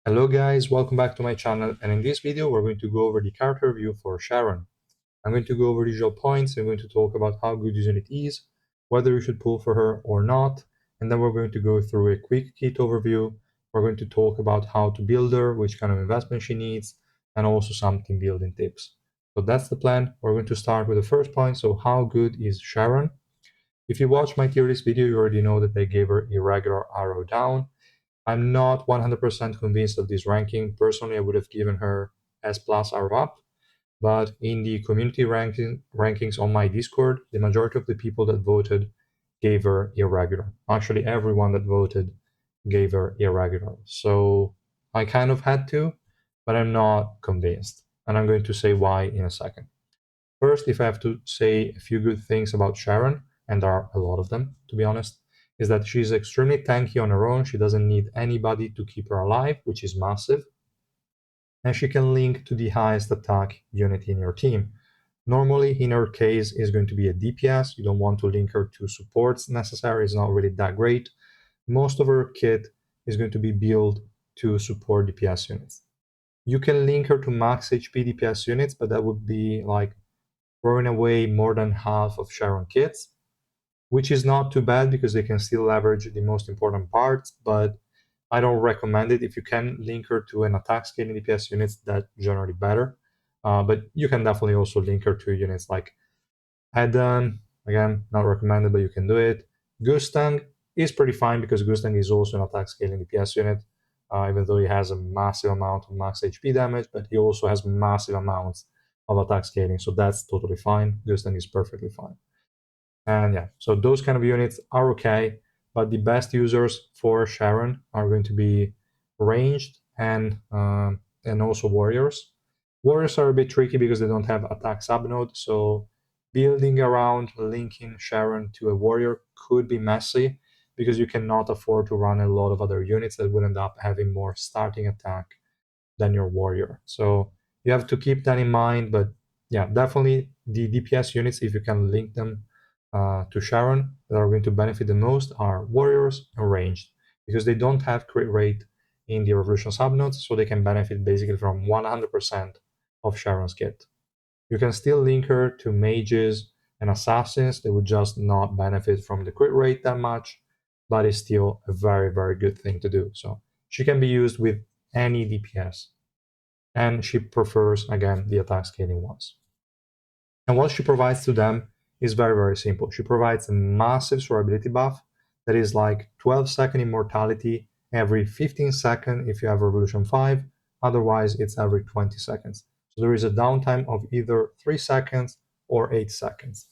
Hello guys, welcome back to my channel, and in this video we're going to go over the character review for Sharon. I'm going to go over the usual points. I'm going to talk about how good this unit is, whether you should pull for her or not, and then we're going to go through a quick kit overview. We're going to talk about how to build her, which kind of investment she needs, and also some team building tips. So that's the plan. We're going to start with the first point. So how good is Sharon? If you watched my tier list video, you already know that I gave her a regular arrow down. I'm not 100% convinced of this ranking. Personally, I would have given her S plus or up, but in the community rankings on my Discord, the majority of the people that voted gave her irregular. Actually, everyone that voted gave her irregular. So I kind of had to, but I'm not convinced. And I'm going to say why in a second. First, if I have to say a few good things about Sharon, and there are a lot of them, to be honest, is that she's extremely tanky on her own. She doesn't need anybody to keep her alive, which is massive. And she can link to the highest attack unit in your team. Normally, in her case, is going to be a DPS. You don't want to link her to supports necessarily. It's not really that great. Most of her kit is going to be built to support DPS units. You can link her to max HP DPS units, but that would be like throwing away more than half of Sharon kits, which is not too bad because they can still leverage the most important parts, but I don't recommend it. If you can link her to an attack scaling DPS units, that's generally better. But you can definitely also link her to units like Adam. Again, not recommended, but you can do it. Gustang is pretty fine because Gustang is also an attack scaling DPS unit, even though he has a massive amount of max HP damage, but he also has massive amounts of attack scaling, so that's totally fine. Gustang is perfectly fine. And yeah, so those kind of units are okay, but the best users for Sharon are going to be ranged and also warriors. Warriors are a bit tricky because they don't have attack subnode, so building around linking Sharon to a warrior could be messy because you cannot afford to run a lot of other units that would end up having more starting attack than your warrior. So you have to keep that in mind, but yeah, definitely the DPS units, if you can link them to Sharon, that are going to benefit the most are warriors and ranged because they don't have crit rate in the Revolution subnodes, so they can benefit basically from 100% of Sharon's kit. You can still link her to mages and assassins. They would just not benefit from the crit rate that much, but it's still a very, very good thing to do. So she can be used with any DPS. And she prefers, again, the attack scaling ones. And what she provides to them is very, very simple. She provides a massive survivability buff that is like 12-second immortality every 15 seconds if you have Revolution 5. Otherwise, it's every 20 seconds. So there is a downtime of either 3 seconds or 8 seconds.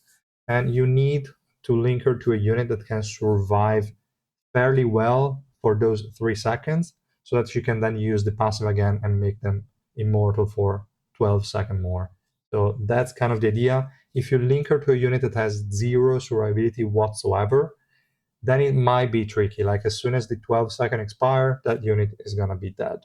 And you need to link her to a unit that can survive fairly well for those 3 seconds so that she can then use the passive again and make them immortal for 12 seconds more. So that's kind of the idea. If you link her to a unit that has zero survivability whatsoever, then it might be tricky. Like as soon as the 12 seconds expire, that unit is gonna be dead.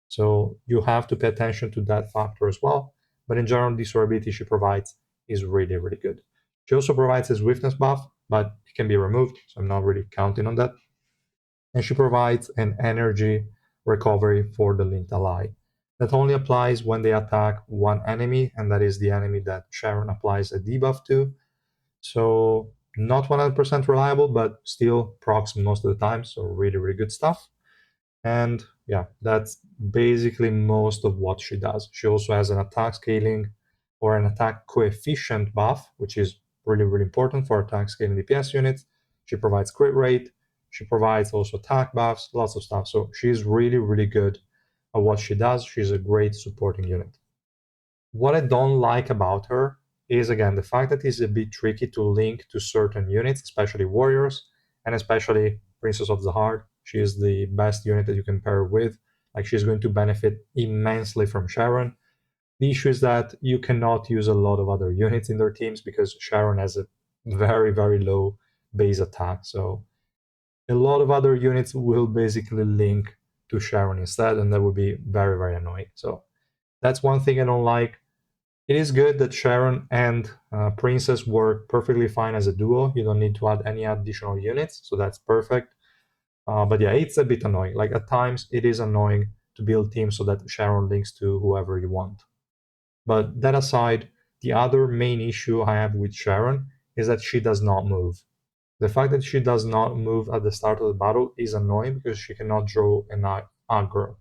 So you have to pay attention to that factor as well. But in general, the survivability she provides is really, really good. She also provides a swiftness buff, but it can be removed, so I'm not really counting on that. And she provides an energy recovery for the linked ally. That only applies when they attack one enemy, and that is the enemy that Sharon applies a debuff to. So not 100% reliable, but still procs most of the time, so really, really good stuff. And yeah, that's basically most of what she does. She also has an attack scaling or an attack coefficient buff, which is really, really important for attack scaling DPS units. She provides crit rate. She provides also attack buffs, lots of stuff. So she's really, really good at what she does. She's a great supporting unit. What I don't like about her is, again, the fact that it's a bit tricky to link to certain units, especially warriors, and especially Princess of the Heart. She is the best unit that you can pair with. Like, she's going to benefit immensely from Sharon. The issue is that you cannot use a lot of other units in their teams because Sharon has a very, very low base attack. So a lot of other units will basically link to Sharon instead, and that would be very, very annoying. So that's one thing I don't like. It is good that Sharon and Princess work perfectly fine as a duo. You don't need to add any additional units, so that's perfect. But yeah, it's a bit annoying. Like at times, it is annoying to build teams so that Sharon links to whoever you want. But that aside, the other main issue I have with Sharon is that she does not move. The fact that she does not move at the start of the battle is annoying because she cannot draw an aggro.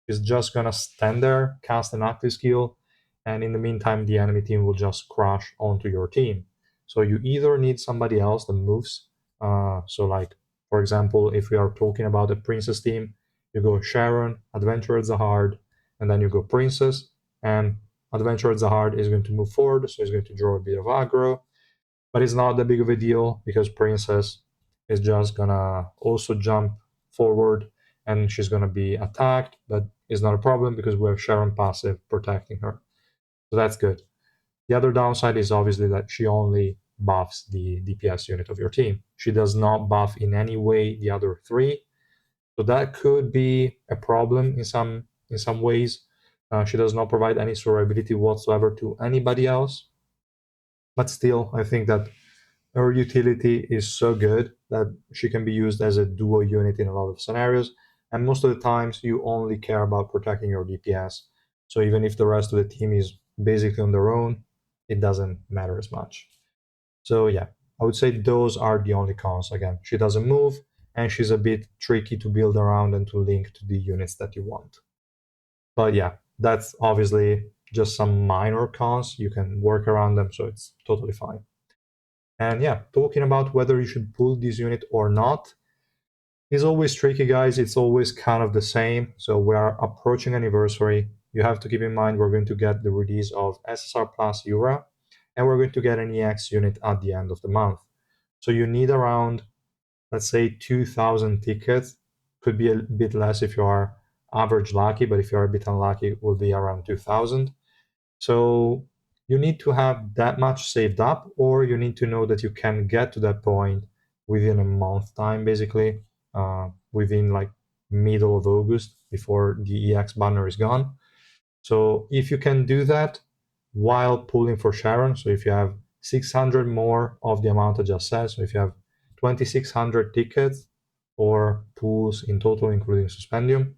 She's just gonna stand there, cast an active skill, and in the meantime, the enemy team will just crash onto your team. So you either need somebody else that moves. So, like, for example, if we are talking about a princess team, you go Sharon, Adventurer Zahard, and then you go Princess, and Adventurer Zahard is going to move forward, so he's going to draw a bit of aggro, but it's not that big of a deal because Princess is just gonna also jump forward and she's gonna be attacked, but it's not a problem because we have Sharon passive protecting her. So that's good. The other downside is obviously that she only buffs the DPS unit of your team. She does not buff in any way the other three. So that could be a problem in some ways. She does not provide any survivability whatsoever to anybody else. But still, I think that her utility is so good that she can be used as a duo unit in a lot of scenarios, and most of the times you only care about protecting your DPS. So even if the rest of the team is basically on their own, it doesn't matter as much. So yeah, I would say those are the only cons. Again, she doesn't move, and she's a bit tricky to build around and to link to the units that you want. But yeah, that's obviously just some minor cons. You can work around them, so it's totally fine. And yeah, talking about whether you should pull this unit or not is always tricky, guys. It's always kind of the same. So we are approaching anniversary. You have to keep in mind we're going to get the release of SSR Plus Eura, and we're going to get an EX unit at the end of the month. So you need around, let's say, 2,000 tickets. Could be a bit less if you are average lucky, but if you are a bit unlucky, it will be around 2,000. So you need to have that much saved up, or you need to know that you can get to that point within a month time, basically, within like middle of August before the EX banner is gone. So if you can do that while pulling for Sharon, so if you have 600 more of the amount I just said, so if you have 2,600 tickets or pools in total, including Suspendium,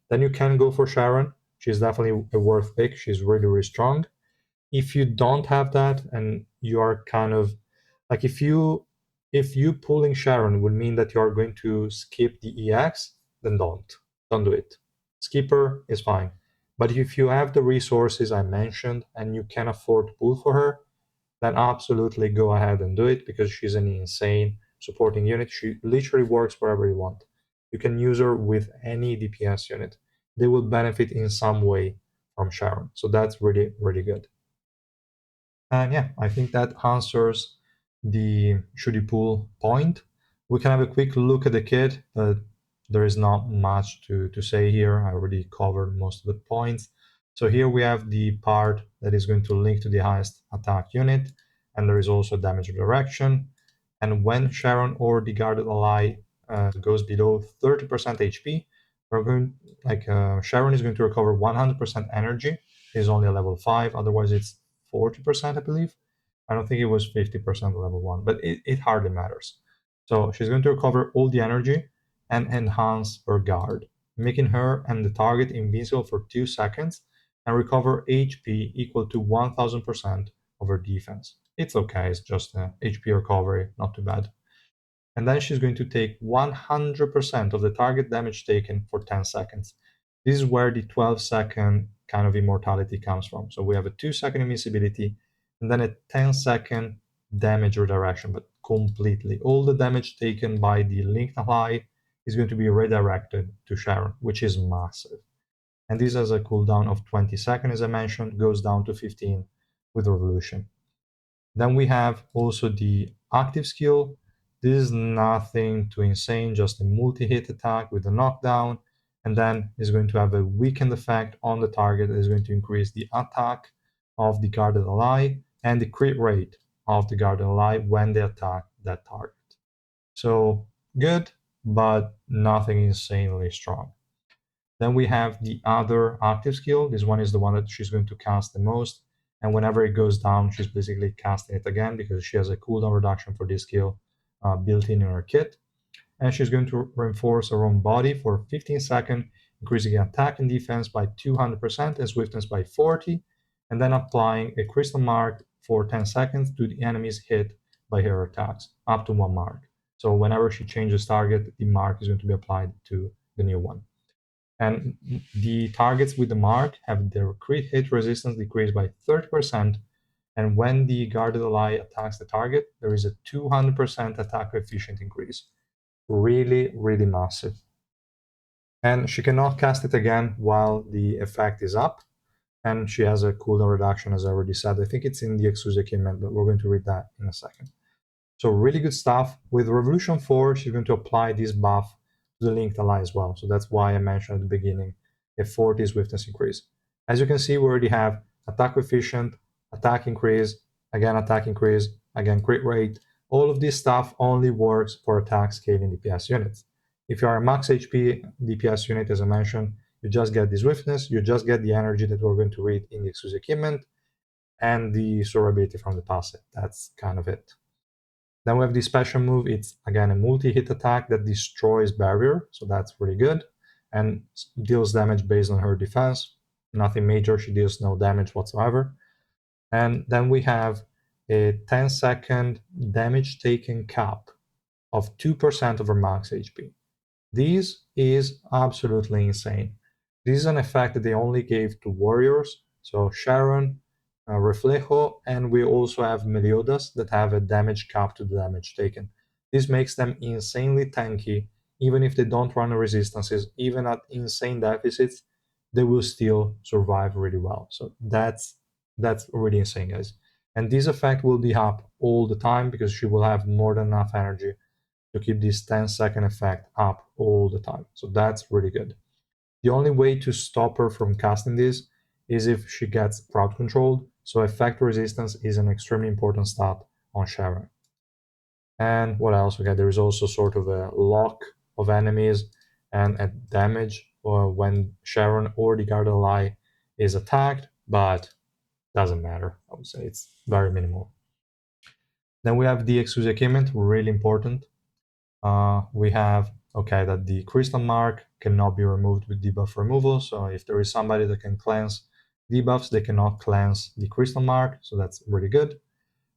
then you can go for Sharon. She's definitely a worth pick. She's really, really strong. If you don't have that and you are kind of like, if you pulling Sharon would mean that you are going to skip the EX, then don't do it. Skipper is fine. But if you have the resources I mentioned and you can afford to pull for her, then absolutely go ahead and do it because she's an insane supporting unit. She literally works wherever you want. You can use her with any DPS unit. They will benefit in some way from Sharon. So that's really, really good. And yeah, I think that answers the should you pull point. We can have a quick look at the kit, but there is not much to say here. I already covered most of the points. So here we have the part that is going to link to the highest attack unit, and there is also damage direction. And when Sharon or the guarded ally goes below 30% HP, we're going Sharon is going to recover 100% energy. It's only a level 5, otherwise it's 40%, I believe. I don't think it was 50% level 1, but it hardly matters. So she's going to recover all the energy and enhance her guard, making her and the target invincible for 2 seconds and recover HP equal to 1000% of her defense. It's okay, it's just a HP recovery, not too bad. And then she's going to take 100% of the target damage taken for 10 seconds. This is where the 12-second kind of immortality comes from. So we have a 2-second invincibility and then a 10-second damage redirection, but completely. All the damage taken by the linked ally is going to be redirected to Sharon, which is massive. And this has a cooldown of 20 seconds, as I mentioned, goes down to 15 with Revolution. Then we have also the active skill. This is nothing too insane, just a multi-hit attack with a knockdown, and then is going to have a weakened effect on the target that is going to increase the attack of the guarded ally and the crit rate of the guarded ally when they attack that target. So good, but nothing insanely strong. Then we have the other active skill. This one is the one that she's going to cast the most. And whenever it goes down, she's basically casting it again because she has a cooldown reduction for this skill built in her kit. And she's going to reinforce her own body for 15 seconds increasing attack and defense by 200% and swiftness by 40, and then applying a crystal mark for 10 seconds to the enemies hit by her attacks, up to 1 mark. So whenever she changes target, the mark is going to be applied to the new one. And the targets with the mark have their crit hit resistance decreased by 30%, and when the guarded ally attacks the target, there is a 200% attack coefficient increase. Really, really massive. And she cannot cast it again while the effect is up, and she has a cooldown reduction, as I already said. I think it's in the Exusia Equipment, but we're going to read that in a second. So really good stuff. With Revolution 4, she's going to apply this buff to the linked ally as well. So that's why I mentioned at the beginning a 40 swiftness increase. As you can see, we already have attack coefficient, attack increase, again crit rate. All of this stuff only works for attack scaling DPS units. If you are a max HP DPS unit, as I mentioned, you just get the swiftness, you just get the energy that we're going to read in the Exusia Equipment, and the survivability from the passive. That's kind of it. Then we have the special move. It's again a multi-hit attack that destroys barrier, so that's pretty good, and deals damage based on her defense. Nothing major, she deals no damage whatsoever. And then we have a 10-second damage taken cap of 2% of her max HP. This is absolutely insane. This is an effect that they only gave to warriors, so Sharon, Reflejo, and we also have Meliodas that have a damage cap to the damage taken. This makes them insanely tanky. Even if they don't run resistances, even at insane deficits, they will still survive really well. So that's really insane, guys. And this effect will be up all the time because she will have more than enough energy to keep this 10-second effect up all the time. So that's really good. The only way to stop her from casting this is if she gets crowd controlled, so effect resistance is an extremely important stat on Sharon. And what else? Okay, there is also sort of a lock of enemies and a damage when Sharon or the guarded ally is attacked, but doesn't matter. I would say it's very minimal. Then we have the Exusia Equipment, really important. We have that the crystal mark cannot be removed with debuff removal. So if there is somebody that can cleanse debuffs, they cannot cleanse the crystal mark. So that's really good.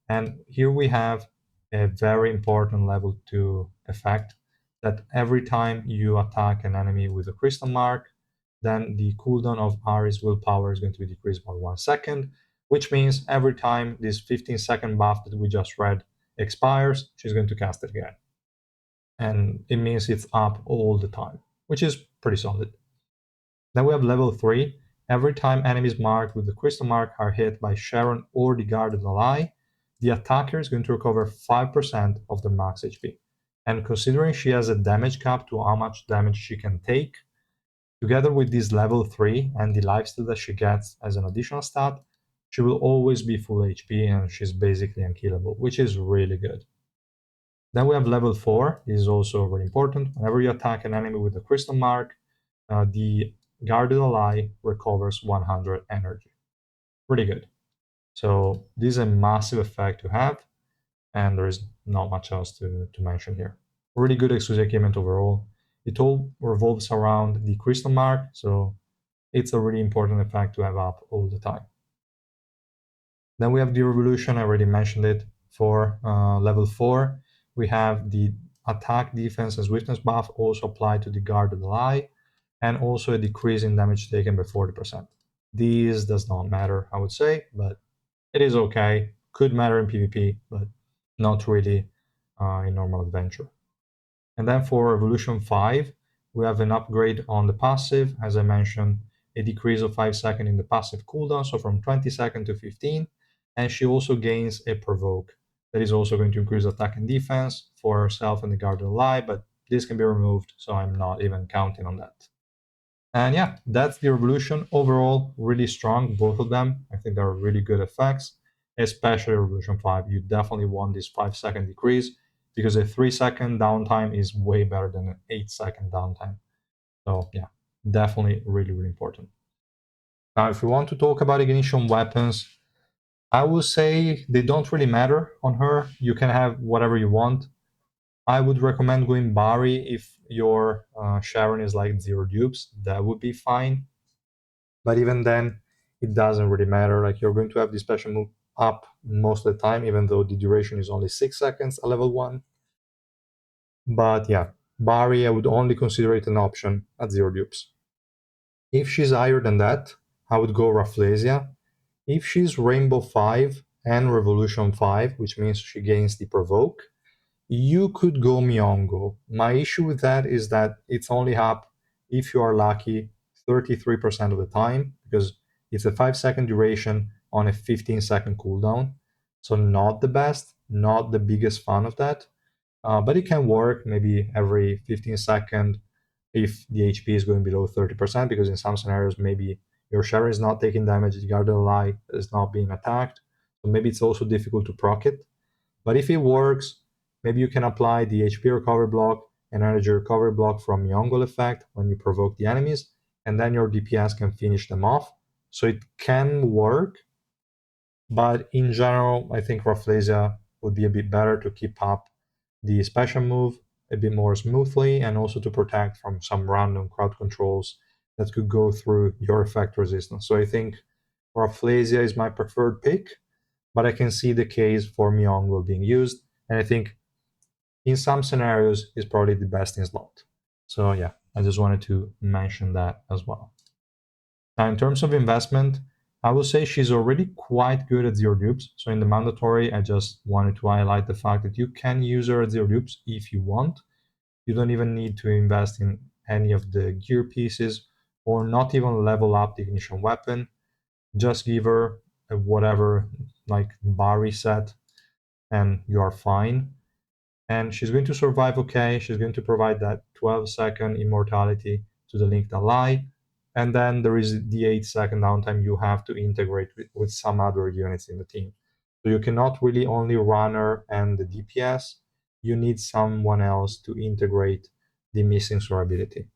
And here we have a very important level 2 effect that every time you attack an enemy with a crystal mark, then the cooldown of Ari's willpower is going to be decreased by 1 second, which means every time this 15-second buff that we just read expires, she's going to cast it again. And it means it's up all the time, which is pretty solid. Then we have level 3. Every time enemies marked with the crystal mark are hit by Sharon or the guarded ally, the attacker is going to recover 5% of their max HP. And considering she has a damage cap to how much damage she can take, together with this level 3 and the lifesteal that she gets as an additional stat, she will always be full HP and she's basically unkillable, which is really good. Then we have level 4. This is also very important. Whenever you attack an enemy with a crystal mark, the guarded ally recovers 100 energy. Pretty good. So this is a massive effect to have, and there is not much else to mention here. Really good Exusia Equipment overall. It all revolves around the crystal mark, so it's a really important effect to have up all the time. Then we have the Revolution, I already mentioned it. For level 4, we have the attack, defense, and swiftness buff also applied to the guarded ally, and also a decrease in damage taken by 40%. This does not matter, I would say, but it is okay. Could matter in PvP, but not really in normal adventure. And then for Revolution 5, we have an upgrade on the passive, as I mentioned, a decrease of 5 seconds in the passive cooldown, so from 20 seconds to 15, and she also gains a provoke. That is also going to increase attack and defense for herself and the guarded ally, but this can be removed, so I'm not even counting on that. And yeah, that's the Revolution. Overall, really strong, both of them. I think they're really good effects, especially Revolution 5. You definitely want this 5-second decrease because a 3-second downtime is way better than an 8-second downtime. So yeah, definitely really, really important. Now, if we want to talk about ignition weapons, I will say they don't really matter on her. You can have whatever you want. I would recommend going Barry if your Sharon is like zero dupes. That would be fine. But even then, it doesn't really matter. Like you're going to have the special move up most of the time, even though the duration is only 6 seconds at level 1. But yeah, Barry, I would only consider it an option at zero dupes. If she's higher than that, I would go Rafflesia. If she's Rainbow 5 and Revolution 5, which means she gains the Provoke, you could go Miongo. My issue with that is that it's only up, if you are lucky, 33% of the time, because it's a 5-second duration on a 15-second cooldown. So not the best, not the biggest fan of that. But it can work maybe every 15 seconds if the HP is going below 30%, because in some scenarios, maybe your Sharon is not taking damage, the Guardian Light is not being attacked. So maybe it's also difficult to proc it. But if it works, maybe you can apply the HP recovery block and energy recovery block from Yongle effect when you provoke the enemies, and then your DPS can finish them off. So it can work, but in general, I think Rafflesia would be a bit better to keep up the special move a bit more smoothly and also to protect from some random crowd controls that could go through your effect resistance. So I think Rafflesia is my preferred pick, but I can see the case for Myeonggul being used, and I think in some scenarios is probably the best in slot. So yeah, I just wanted to mention that as well. Now, in terms of investment, I will say she's already quite good at zero dupes. So in the mandatory, I just wanted to highlight the fact that you can use her at zero dupes if you want. You don't even need to invest in any of the gear pieces or not even level up the ignition weapon. Just give her a whatever like Bari set and you are fine. And she's going to survive okay. She's going to provide that 12-second immortality to the linked ally. And then there is the 8-second downtime you have to integrate with some other units in the team. So you cannot really only runner and the DPS. You need someone else to integrate the missing survivability.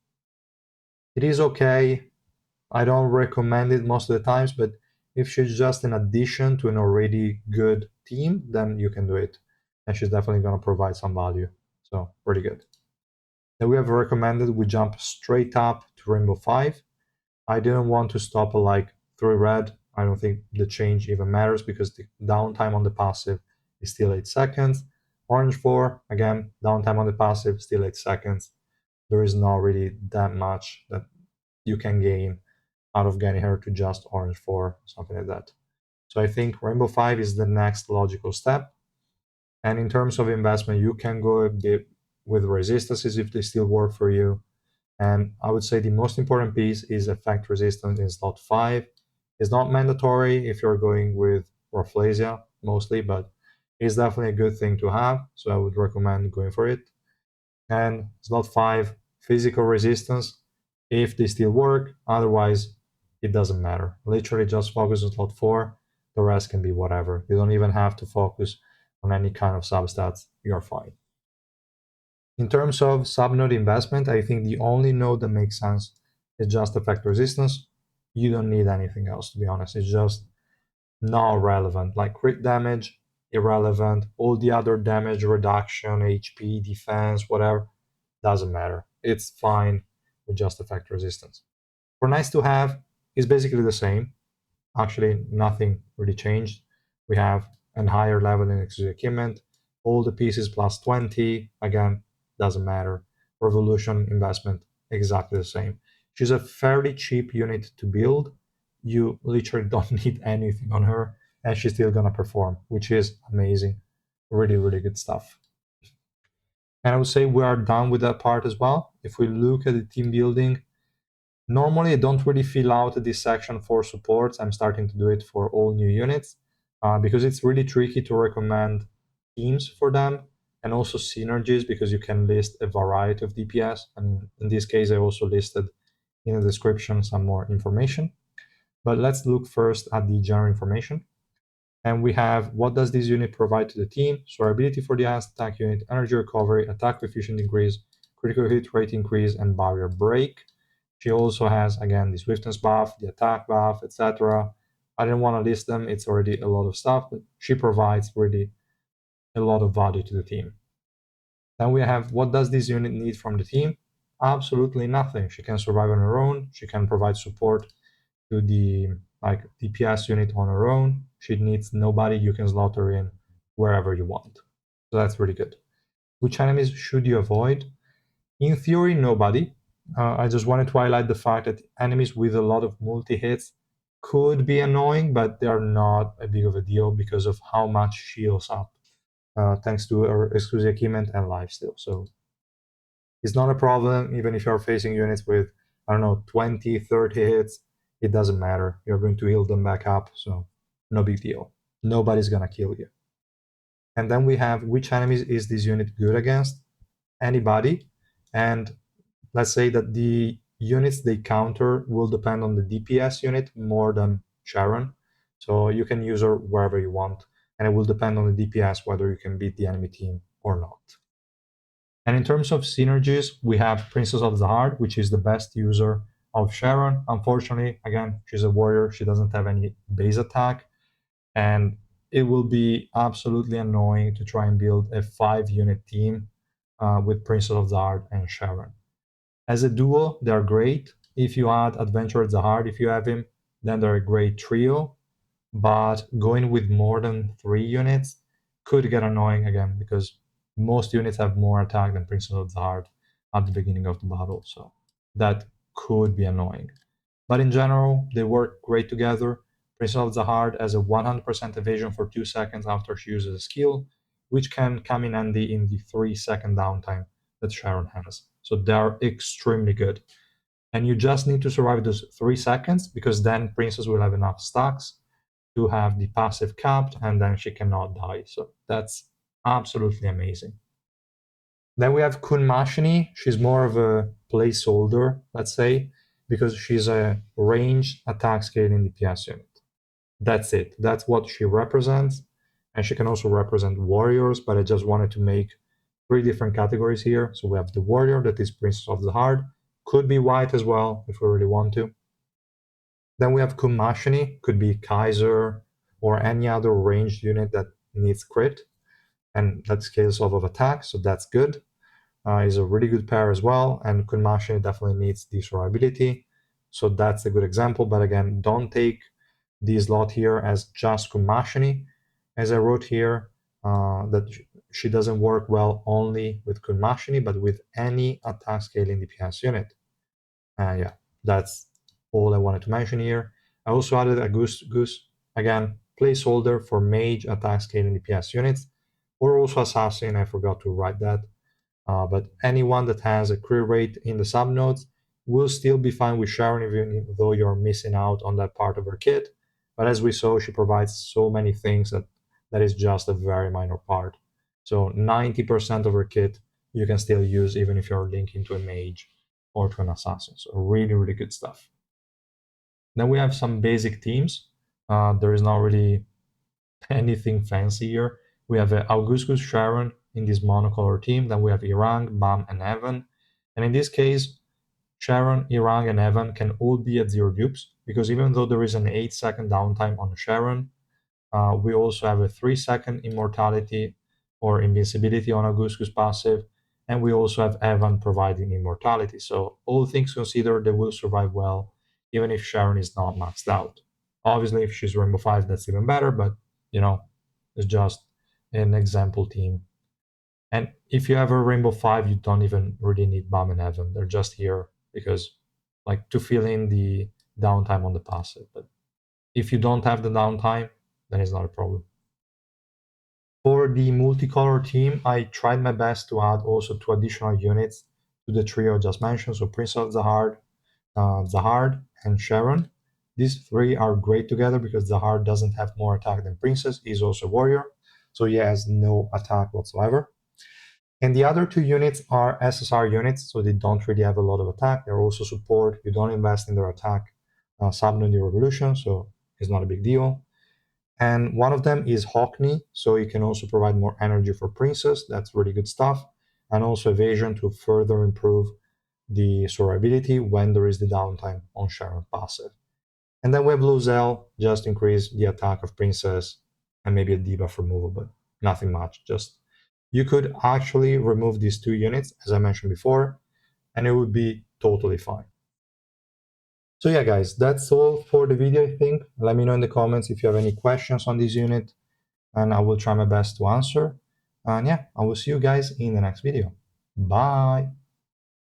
It is okay. I don't recommend it most of the times, but if she's just an addition to an already good team, then you can do it. And she's definitely going to provide some value. So, pretty good. Then we have recommended we jump straight up to Rainbow 5. I didn't want to stop at like 3 red. I don't think the change even matters because the downtime on the passive is still 8 seconds. Orange 4, again, downtime on the passive, still 8 seconds. There is not really that much that you can gain out of getting her to just orange 4, something like that. So I think Rainbow 5 is the next logical step. And in terms of investment, you can go a bit with resistances if they still work for you. And I would say the most important piece is effect resistance in slot 5. It's not mandatory if you're going with Rafflesia mostly, but it's definitely a good thing to have. So I would recommend going for it. And slot 5, physical resistance, if they still work. Otherwise, it doesn't matter. Literally just focus on slot 4. The rest can be whatever. You don't even have to focus on any kind of substats. You're fine. In terms of subnode investment, I think the only node that makes sense is just effect resistance. You don't need anything else, to be honest. It's just not relevant. Like crit damage, irrelevant. All the other damage reduction, HP, defense, whatever, doesn't matter. It's fine with just effect resistance. For nice to have, it's basically the same. Actually, nothing really changed. We have a higher level in exclusive equipment. All the pieces plus 20. Again, doesn't matter. Revolution investment, exactly the same. She's a fairly cheap unit to build. You literally don't need anything on her, and she's still gonna perform, which is amazing. Really, really good stuff. And I would say we are done with that part as well. If we look at the team building, normally I don't really fill out this section for supports. I'm starting to do it for all new units because it's really tricky to recommend teams for them and also synergies because you can list a variety of DPS. And in this case, I also listed in the description some more information. But let's look first at the general information. And we have what does this unit provide to the team? So our ability for the attack unit, energy recovery, attack efficient increase, critical hit rate increase, and barrier break. She also has, again, the swiftness buff, the attack buff, etc. I didn't want to list them. It's already a lot of stuff, but she provides really a lot of value to the team. Then we have, what does this unit need from the team? Absolutely nothing. She can survive on her own. She can provide support to the like DPS unit on her own. She needs nobody. You can slot her in wherever you want. So that's really good. Which enemies should you avoid? In theory, nobody. I just wanted to highlight the fact that enemies with a lot of multi-hits could be annoying, but they are not a big of a deal because of how much she heals up, thanks to her exclusive equipment and lifesteal. So it's not a problem, even if you're facing units with, I don't know, 20, 30 hits, it doesn't matter. You're going to heal them back up, so no big deal. Nobody's gonna kill you. And then we have, which enemies is this unit good against? Anybody. And let's say that the units they counter will depend on the DPS unit more than Sharon. So you can use her wherever you want, and it will depend on the DPS whether you can beat the enemy team or not. And in terms of synergies, we have Princess of the Heart, which is the best user of Sharon. Unfortunately, again, she's a warrior. She doesn't have any base attack. And it will be absolutely annoying to try and build a 5-unit team with Princess of the Heart and Sharon. As a duo, they're great. If you add Adventurer of the Heart, if you have him, then they're a great trio. But going with more than 3 units could get annoying again because most units have more attack than Princess of the Heart at the beginning of the battle, so that could be annoying. But in general, they work great together. Princess of the Heart has a 100% evasion for 2 seconds after she uses a skill, which can come in handy in the 3-second downtime that Sharon has. So they're extremely good. And you just need to survive those 3 seconds because then Princess will have enough stacks to have the passive capped, and then she cannot die. So that's absolutely amazing. Then we have Kun Mashini. She's more of a placeholder, let's say, because she's a ranged attack scaling DPS unit. That's it. That's what she represents. And she can also represent warriors, but I just wanted to make 3 different categories here. So we have the warrior, that is Princess of the Heart. Could be white as well, if we really want to. Then we have Kumashini, could be Kaiser or any other ranged unit that needs crit, and that scales off of attack, so that's good. Is a really good pair as well, and Kumashini definitely needs the survivability, so that's a good example. But again, don't take this lot here as just Kumashini. As I wrote here, that she doesn't work well only with Kumashini, but with any attack scaling DPS unit. Yeah, that's all I wanted to mention here. I also added a goose again, placeholder for mage attack scaling DPS units, or also assassin. I forgot to write that. But anyone that has a crit rate in the subnodes will still be fine with Sharon, even though you're missing out on that part of her kit. But as we saw, she provides so many things that is just a very minor part. So 90% of her kit you can still use even if you're linking to a mage or to an assassin. So really, really good stuff. Then we have some basic teams. There is not really anything fancy here. We have Augustus Sharon in this monocolor team. Then we have Irang, Bam, and Evan. And in this case, Sharon, Irang, and Evan can all be at 0 dupes because even though there is an 8-second downtime on Sharon, we also have a 3-second immortality or invincibility on Augustus passive, and we also have Evan providing immortality. So all things considered, they will survive well, even if Sharon is not maxed out. Obviously, if she's Rainbow 5, that's even better, but you know, it's just an example team. And if you have a Rainbow 5, you don't even really need Bam and Evan. They're just here because, like, to fill in the downtime on the passive. But if you don't have the downtime, then it's not a problem. For the multicolor team, I tried my best to add also 2 additional units to the trio I just mentioned. So Prince of Zahard, Zahard, and Sharon. These 3 are great together because Zahard doesn't have more attack than Princess. He's also a warrior, so he has no attack whatsoever. And the other 2 units are SSR units, so they don't really have a lot of attack. They're also support. You don't invest in their attack subnode the revolution, so it's not a big deal. And one of them is Hockney, so you can also provide more energy for Princess. That's really good stuff. And also evasion to further improve the survivability when there is the downtime on Sharon passive. And then we have Lozelle, just increase the attack of Princess and maybe a debuff removal, but nothing much. Just you could actually remove these two units, as I mentioned before, and it would be totally fine. So yeah, guys, that's all for the video, I think. Let me know in the comments if you have any questions on this unit, and I will try my best to answer. And yeah, I will see you guys in the next video. Bye!